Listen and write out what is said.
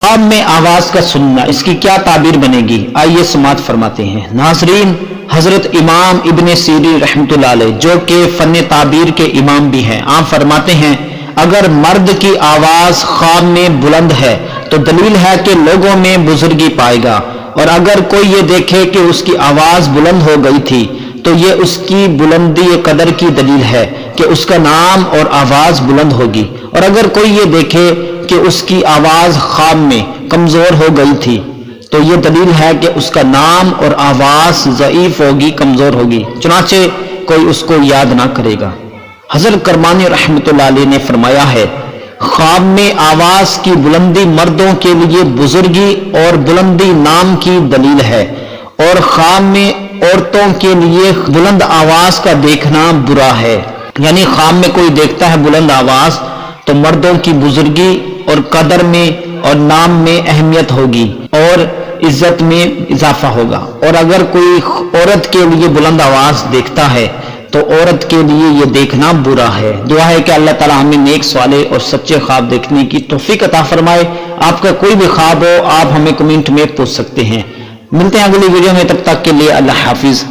خواب میں آواز کا سننا، اس کی کیا تعبیر بنے گی؟ آئیے سماعت فرماتے ہیں۔ ناظرین، حضرت امام ابن سیرین رحمۃ اللہ علیہ جو کہ فن تعبیر کے امام بھی ہیں، آپ فرماتے ہیں اگر مرد کی آواز خواب میں بلند ہے تو دلیل ہے کہ لوگوں میں بزرگی پائے گا، اور اگر کوئی یہ دیکھے کہ اس کی آواز بلند ہو گئی تھی تو یہ اس کی بلندی قدر کی دلیل ہے کہ اس کا نام اور آواز بلند ہوگی، اور اگر کوئی یہ دیکھے کہ اس کی آواز خواب میں کمزور ہو گئی تھی تو یہ دلیل ہے کہ اس کا نام اور آواز ضعیف ہوگی، کمزور ہوگی، چنانچہ کوئی اس کو یاد نہ کرے گا۔ حضرت کرمانی رحمۃ اللہ علیہ نے فرمایا ہے خواب میں آواز کی بلندی مردوں کے لیے بزرگی اور بلندی نام کی دلیل ہے، اور خواب میں عورتوں کے لیے بلند آواز کا دیکھنا برا ہے۔ یعنی خواب میں کوئی دیکھتا ہے بلند آواز تو مردوں کی بزرگی اور قدر میں اور نام میں اہمیت ہوگی اور عزت میں اضافہ ہوگا، اور اگر کوئی عورت کے لیے بلند آواز دیکھتا ہے تو عورت کے لیے یہ دیکھنا برا ہے۔ دعا ہے کہ اللہ تعالی ہمیں نیک صالح اور سچے خواب دیکھنے کی توفیق عطا فرمائے۔ آپ کا کوئی بھی خواب ہو آپ ہمیں کمنٹ میں پوچھ سکتے ہیں۔ ملتے ہیں اگلی ویڈیو میں، تب تک کے لیے اللہ حافظ۔